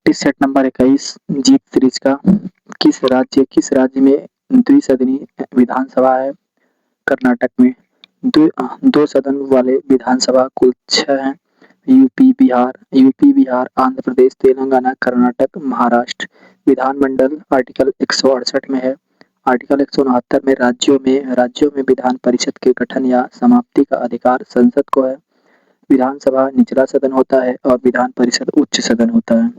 Practice set number 21 जीत series का। किस राज्य में द्विसदनीय विधानसभा है? कर्नाटक में। दो सदन वाले विधानसभा कुल 6 हैं। यूपी, बिहार, आंध्र प्रदेश, तेलंगाना, कर्नाटक, महाराष्ट्र। विधानमंडल आर्टिकल 168 में है। आर्टिकल 169 में राज्यों में विधान परिषद के गठन या समाप्ति का अधिकार संसद को है। विधानसभा निचला सदन होता है और विधान परिषद उच्च सदन होता है।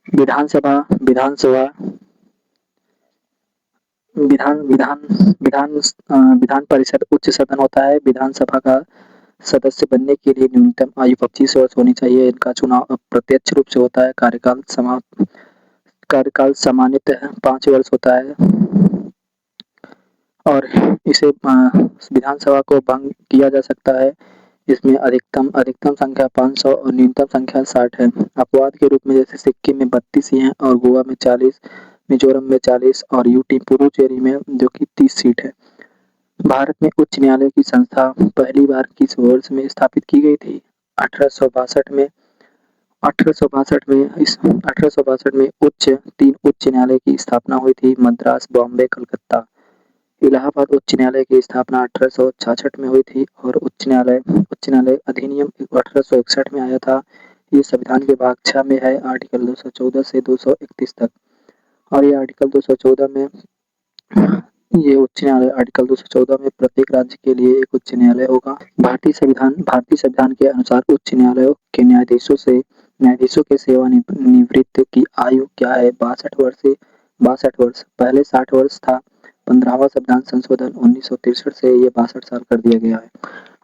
विधानसभा विधानसभा विधान विधान विधान विधान परिषद उच्च सदन होता है। विधानसभा का सदस्य बनने के लिए न्यूनतम आयु 25 वर्ष होनी चाहिए। इनका चुनाव अप्रत्यक्ष रूप से होता है। कार्यकाल सामान्यतः 5 वर्ष होता है और इसे विधानसभा को भंग किया जा सकता है। इसमें अधिकतम संख्या 500 और न्यूनतम संख्या 60 है। अपवाद के रूप में जैसे सिक्किम में 32 ही हैं और गोवा में 40, मिजोरम में 40 और यूटी पुडुचेरी में जो कि 30 सीट है। भारत में उच्च न्यायालय की संस्था पहली बार किस वर्ष में स्थापित की गई थी? 1862 में। 1862 में तीन उच्च न्यायालय की स्थापना हुई थी। मद्रास, बॉम्बे, कलकत्ता। इलाहाबाद उच्च न्यायालय की स्थापना 1866 में हुई थी और उच्च न्यायालय अधिनियम 1861 में आया था। ये संविधान के भाग 6 में है, आर्टिकल 214 से 231 तक। और ये आर्टिकल 214 में आर्टिकल 214 में प्रत्येक राज्य के लिए एक उच्च न्यायालय होगा। भारतीय संविधान के अनुसार उच्च न्यायालयों के न्यायाधीशों के सेवानिवृत्ति की आयु क्या है? 62 वर्ष से 62 वर्ष। पहले 60 वर्ष था। 15वां संविधान संशोधन 1963 से ये 62 साल कर दिया गया है।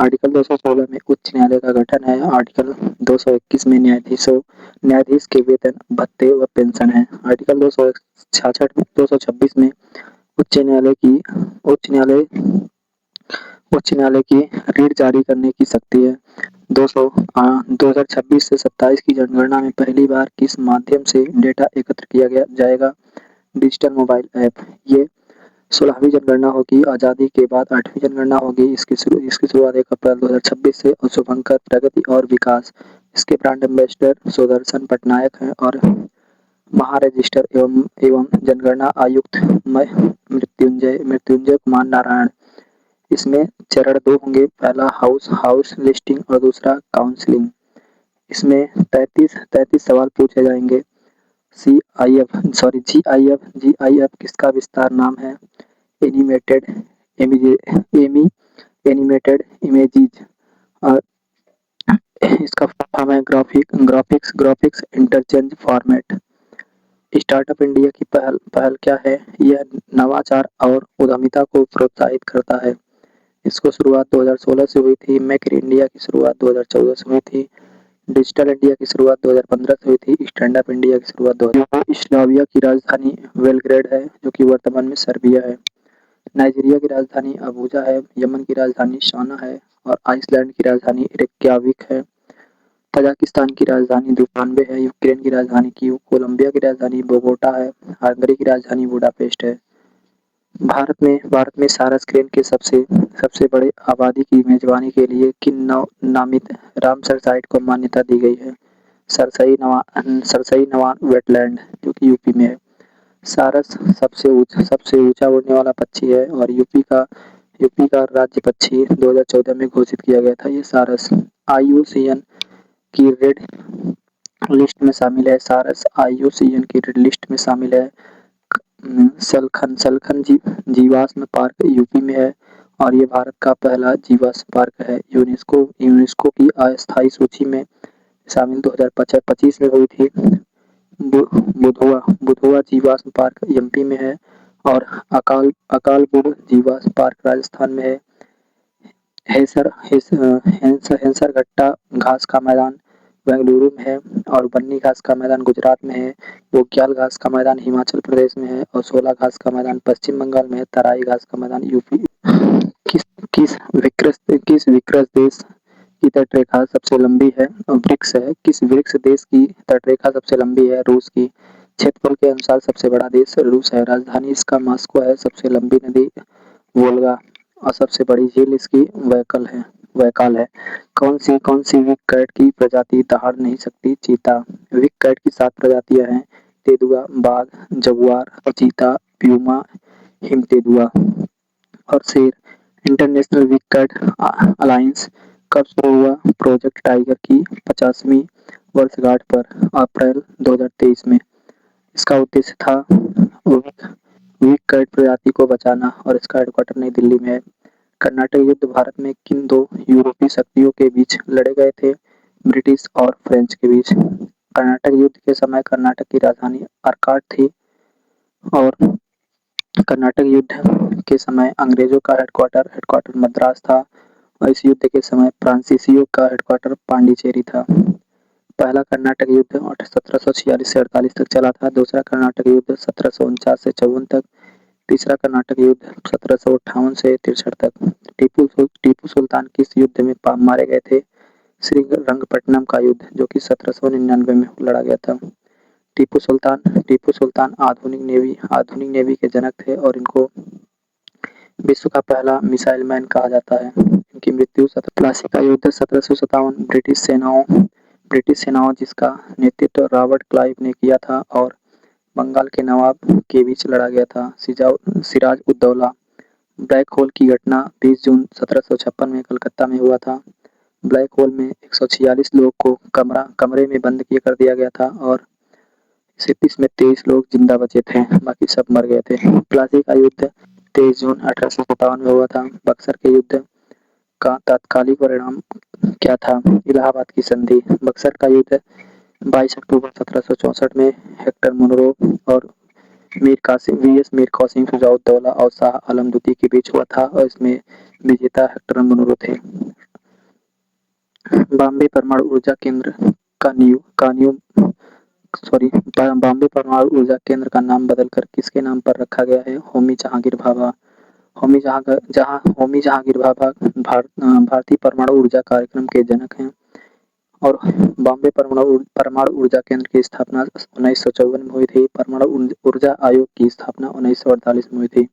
आर्टिकल 216 में उच्च न्यायालय का गठन है। आर्टिकल 221 में न्यायाधीश के वेतन, भत्ते व पेंशन है। आर्टिकल 226 में उच्च न्यायालय की ऋण जारी करने की शक्ति है। 2026 से 27 की जनगणना में पहली बार किस माध्यम से डेटा एकत्र किया जाएगा? Digital mobile app. ये 16वीं जनगणना होगी। आजादी के बाद 8वीं जनगणना होगी। इसकी शुरुआत 1 अप्रैल 2026 से। और शुभंकर प्रगति और विकास। इसके ब्रांड एम्बेसडर सुदर्शन पटनायक हैं और महारजिस्टर एवं जनगणना आयुक्त मृत्युंजय कुमार नारायण। इसमें चरण 2 होंगे। पहला हाउस लिस्टिंग और दूसरा काउंसलिंग। इसमें 33 सवाल पूछे जाएंगे। जीआईएफ किसका विस्तार नाम है? Animated images. और इसका फॉर्म है graphics interchange format. Startup India की पहल क्या है? यह नवाचार और उद्यमिता को प्रोत्साहित करता है। इसको शुरुआत 2016 से हुई थी। मेक इन इंडिया की शुरुआत 2014 से हुई थी। डिजिटल इंडिया की शुरुआत 2015 से हुई थी। स्टैंड अप इंडिया की शुरुआत 2000। यूगोस्लाविया की राजधानी बेलग्रेड है जो कि वर्तमान में सर्बिया है। नाइजीरिया की राजधानी अबूजा है। यमन की राजधानी शाना है और आइसलैंड की राजधानी रेक्याविक है। तजाकिस्तान की राजधानी दुशान्बे है। यूक्रेन की राजधानी कीव। कोलंबिया की राजधानी बोगोटा है। हंगरी की राजधानी बुडापेस्ट है। भारत में सारस क्रेन के सबसे बड़े आबादी की मेजबानी के लिए किन नामित रामसर साइट को मान्यता दी गई है? सरसई नवान वेटलैंड जो कि यूपी में है। सारस सबसे ऊंचा उड़ने वाला पक्षी है और यूपी का राज्य पक्षी 2014 में घोषित किया गया था। ये सारस IUCN की रेड लिस्ट में शामिल है। सारस IUCN की रेड लिस्ट में शामिल है। सलखन जीवाश्म पार्क यूपी में है और ये भारत का पहला जीवाश्म पार्क है। यूनेस्को की अस्थायी सूची में शामिल 2025 में हुई थी। बुधवा जीवाश्म पार्क एमपी में है और अकालबुड़ जीवाश्म पार्क राजस्थान में है। हेंसरघट्टा घास का मैदान बेंगलुरु में है और बन्नी घास का मैदान गुजरात में है। बोग्याल घास का मैदान हिमाचल प्रदेश में है और शोला घास का मैदान पश्चिम बंगाल में है। तराई घास का मैदान यूपी। किस विकृत देश की तटरेखा सबसे लंबी है? ब्रिक्स है। किस ब्रिक्स देश की तटरेखा सबसे लंबी है? रूस की। क्षेत्रफल के अनुसार सबसे बड़ा देश रूस है। राजधानी इसका मॉस्को है। सबसे लंबी नदी वोल्गा और सबसे बड़ी झील इसकी वैकल है। वैकाल है। कौन सी विक कैट की प्रजाति दहाड़ नहीं सकती? चीता। विक कैट की 7 प्रजातियां हैं: तेंदुआ, बाघ, जगुआर, चीता, प्यूमा, हिम तेंदुआ और शेर। इंटरनेशनल विक कैट अलायंस कब शुरू हुआ? प्रोजेक्ट टाइगर की 50वीं वर्षगांठ पर अप्रैल 2023 में। इसका उद्देश्य था विक विक कैट प्रजाति को बचाना और इसका हेडक्वार्टर नई दिल्ली में है। कर्नाटक युद्ध भारत में किन दो यूरोपीय शक्तियों के बीच लड़े गए थे? ब्रिटिश और फ्रेंच के बीच। कर्नाटक युद्ध के समय कर्नाटक की राजधानी आर्काट थी और कर्नाटक युद्ध के समय अंग्रेजों का हेडक्वार्टर मद्रास था और इस युद्ध के समय फ्रांसीसियों का हेडक्वार्टर पांडिचेरी था। पहला कर्नाटक युद्ध 1746 से 48 तक चला था। दूसरा कर्नाटक युद्ध 1749 से 54 तक। तीसरा कर्नाटक युद्ध 1758 से 63 तक। टीपू सुल्तान किस युद्ध में मारे गए थे? श्रीरंगपट्टनम का युद्ध, जो कि 1799 में लड़ा गया था। टीपू सुल्तान आधुनिक नेवी के जनक थे और इनको विश्व का पहला मिसाइल मैन कहा जाता है। इनकी मृत्यु प्लासी का युद्ध 1757 ब्रिटिश सेनाओं जिसका नेतृत्व रॉबर्ट क्लाइव ने किया था और बंगाल के नवाब के बीच लड़ा गया था। सिराज उद दौला। ब्लैक होल की घटना 20 जून 1756 में कलकत्ता में हुआ था। ब्लैक होल में 146 लोगों को कमरे में बंद कर दिया गया था और इसमें 23 लोग जिंदा बचे थे, बाकी सब मर गए थे। प्लासी का युद्ध 23 जून 1857 में हुआ था। बक्सर के युद्ध का तात्कालिक परिणाम क्या था? इलाहाबाद की संधि। बक्सर का युद्ध 22 अक्टूबर 1764 में हेक्टर मुनरो और मीर कासिम शुजाउद्दौला और शाह आलम द्वितीय के बीच हुआ था और इसमें विजेता हेक्टर मुनरो थे। बॉम्बे परमाणु ऊर्जा केंद्र बॉम्बे परमाणु ऊर्जा केंद्र का नाम बदलकर किसके नाम पर रखा गया है? होमी जहांगीर भाभा। होमी जहांगीर भाभा भारतीय परमाणु ऊर्जा कार्यक्रम के जनक हैं और बॉम्बे परमाणु ऊर्जा केंद्र की स्थापना 1954 में हुई थी। परमाणु ऊर्जा आयोग की स्थापना 1948 में हुई थी।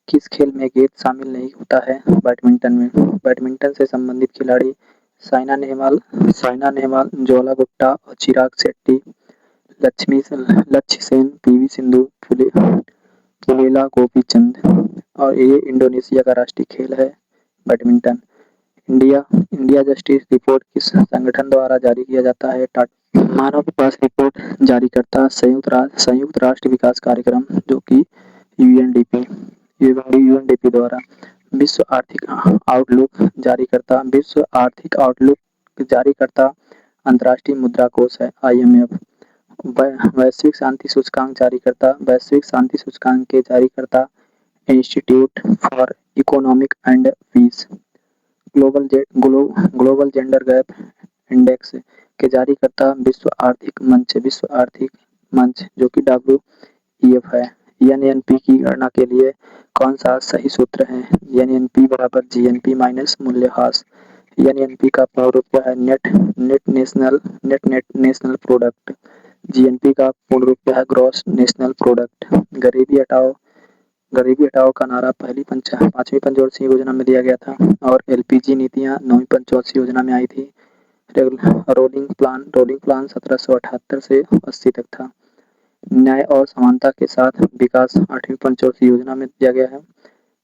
किस खेल में गेंद शामिल नहीं होता है? बैडमिंटन में। बैडमिंटन से संबंधित खिलाड़ी साइना नेहवाल, ज्वाला गुट्टा और चिराग शेट्टी, लक्ष्य सेन, पीवी सिंधु, पुलेला गोपीचंद। और ये इंडोनेशिया का राष्ट्रीय खेल है बैडमिंटन। इंडिया जस्टिस रिपोर्ट किस संगठन द्वारा जारी किया जाता है? मानव विकास रिपोर्ट जारीकर्ता संयुक्त राष्ट्र विकास कार्यक्रम, जो कि यूएनडीपी द्वारा। विश्व आर्थिक आउटलुक जारीकर्ता अंतर्राष्ट्रीय मुद्रा कोष है, IMF। वैश्विक शांति सूचकांक के जारीकर्ता institute for economic and peace. Global gender gap index के जारीकर्ता विश्व आर्थिक मंच, जो कि WEF है। NNP की गणना के लिए कौन सा सही सूत्र है? NNP बराबर GNP माइनस मूल्यह्रास। NNP का पूर्ण रूप क्या है? Net national product. GNP का पूर्ण रूप क्या है? Gross national product. गरीबी हटाओ का नारा पहली 5वीं पंचवर्षीय योजना में दिया गया था और LPG नीतियां 9वीं पंचवर्षीय योजना में आई थी। रोलिंग प्लान 1778 से 80 तक था। न्याय और समानता के साथ विकास 8वीं पंचवर्षीय योजना में दिया गया है।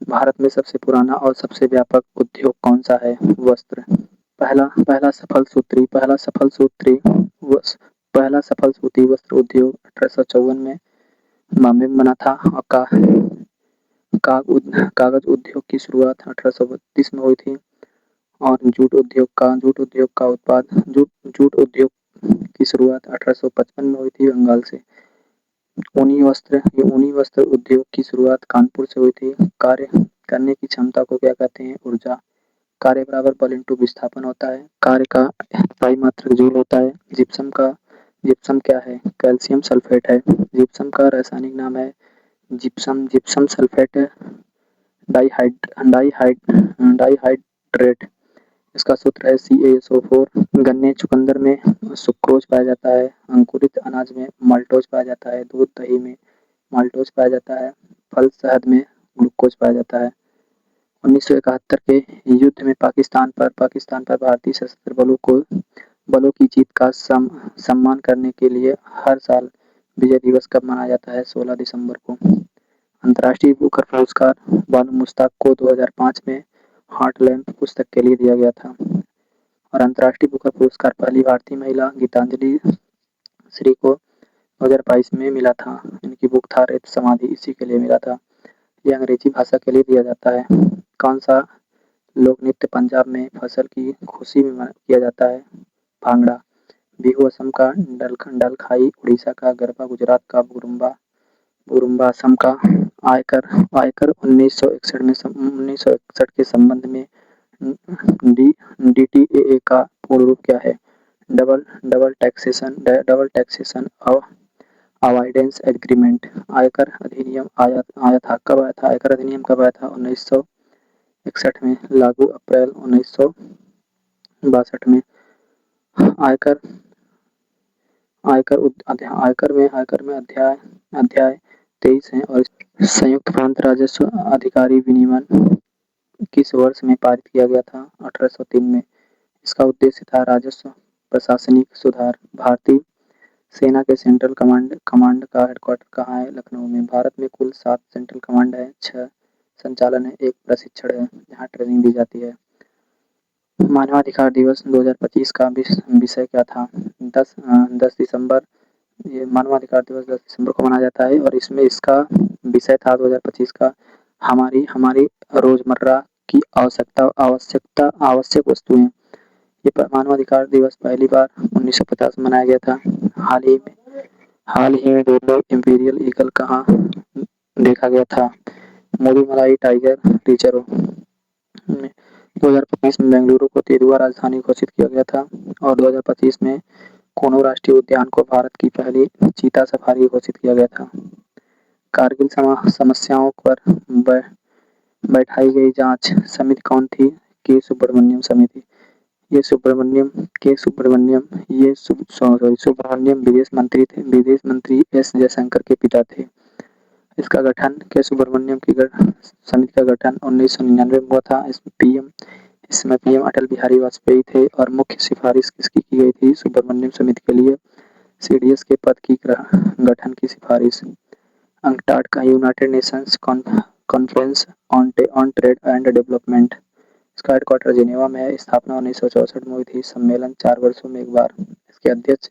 भारत में सबसे पुराना और सबसे व्यापक उद्योग कौन सा है? वस्त्र। पहला सफल सूती वस्त्र उद्योग 1854 में बॉम्बे में बना था और कागज उद्योग की शुरुआत 1832 में हुई थी और जूट उद्योग की शुरुआत 1855 में हुई थी बंगाल से। ऊनी वस्त्र उद्योग की शुरुआत कानपुर से हुई थी। कार्य करने की क्षमता को क्या कहते हैं? ऊर्जा। कार्य बराबर बल इंटू विस्थापन होता है। कार्य का इकाई मात्रक जूल होता है। जिप्सम क्या है? कैल्शियम सल्फेट है। जिप्सम का रासायनिक नाम है जिप्सम सल्फेट डाइहाइड्रेट। इसका सूत्र है CaSO4। गन्ने चुकंदर में सुक्रोज पाया जाता है। अंकुरित अनाज में माल्टोज पाया जाता है। दूध दही में माल्टोज पाया जाता है। फल शहद में ग्लूकोज पाया जाता है। 1971 के युद्ध में पाकिस्तान पर भारतीय सशस्त्र बलों की जीत का सम्मान करने के लिए हर साल विजय दिवस कब मनाया जाता है? 16 दिसंबर को। अंतर्राष्ट्रीय बुकर पुरस्कार बानू मुश्ताक को 2005 में हार्टलैंड पुस्तक के लिए दिया गया था। और अंतर्राष्ट्रीय बुकर पुरस्कार पहली भारतीय महिला गीतांजलि श्री को 2022 में मिला था। इनकी बुक था रेत समाधि, इसी के लिए मिला था। यह अंग्रेजी भाषा के लिए दिया जाता है। कौन सा लोक नृत्य पंजाब में फसल की खुशी में किया जाता है? भांगड़ा। बिहू असम का, डलखाई उड़ीसा का, गरबा गुजरात का, बुरुम्बा असम का। आयकर 1961 के संबंध में डीटीएए का पूर्ण रूप क्या है? Double taxation avoidance agreement. आयकर अधिनियम आया था, कब आया था? आयकर अधिनियम कब आया था? 1961 में, लागू अप्रैल 1962 में। आयकर में अध्याय 23 है और संयुक्त प्रांत राजस्व अधिकारी विनियमन किस वर्ष में पारित किया गया था? 1803 में। इसका उद्देश्य था राजस्व प्रशासनिक सुधार। भारतीय सेना के सेंट्रल कमांड का हेडक्वार्टर कहाँ है? लखनऊ में। भारत में कुल 7 सेंट्रल कमांड है, 6 संचालन है, 1 प्रशिक्षण है, जहाँ ट्रेनिंग दी जाती है। मानवाधिकार दिवस 2025 का विषय क्या था? 10 दिसंबर। ये मानवाधिकार दिवस 10 दिसंबर को मनाया जाता है और इसमें इसका विषय था 2025 का हमारी रोजमर्रा की आवश्यक वस्तुएं। ये मानवाधिकार दिवस पहली बार 1950 में मनाया गया था। हाल ही में दुर्लभ इंपीरियल ईगल कहाँ देखा गया था? मुदुमलाई टाइगर रिजर्व में। 2025 में बेंगलुरु को तेंदुआ राजधानी घोषित किया गया था और 2025 में कोनो राष्ट्रीय उद्यान को भारत की पहली चीता सफारी घोषित किया गया था। कारगिल समस्याओं पर बैठाई गई जांच समिति कौन थी? के सुब्रमण्यम समिति। सुब्रमण्यम विदेश मंत्री एस जयशंकर के पिता थे। इसका गठन के सुब्रमण्यम की समिति का गठन 1999 में हुआ था। इसमें पीएम अटल बिहारी वाजपेयी थे और मुख्य सिफारिश किसकी की गई थी? सुब्रमण्यम समिति के लिए सीडीएस के पद की गठन की सिफारिश। अंकटाड का United Nations conference on trade and development. इसका हेडक्वार्टर जिनेवा में है। स्थापना 1964 में हुई थी। सम्मेलन 4 वर्षों में एक बार। इसके अध्यक्ष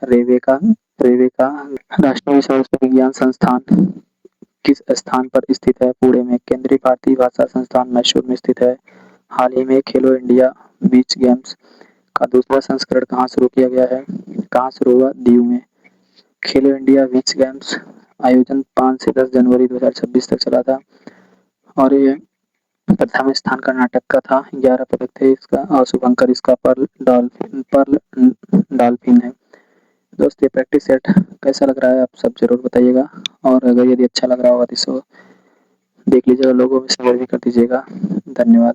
रेवेका। राष्ट्रीय स्वास्थ्य विज्ञान संस्थान किस स्थान पर स्थित है? पुणे में। केंद्रीय भारतीय भाषा संस्थान मैसूर में स्थित है। हाल ही में खेलो इंडिया बीच गेम्स का दूसरा संस्करण कहाँ शुरू किया गया है? कहाँ शुरू हुआ? दीव में। खेलो इंडिया बीच गेम्स आयोजन 5 से 10 जनवरी 2026 तक चला था और ये प्रथम स्थान कर्नाटक का था, 11 पदक थे इसका और शुभंकर इसका पर्ल डॉल्फिन है। दोस्त ये प्रैक्टिस सेट कैसा लग रहा है आप सब जरूर बताइएगा और अगर यदि अच्छा लग रहा होगा तो इसको देख लीजिएगा, लोगों में शेयर भी कर दीजिएगा। धन्यवाद।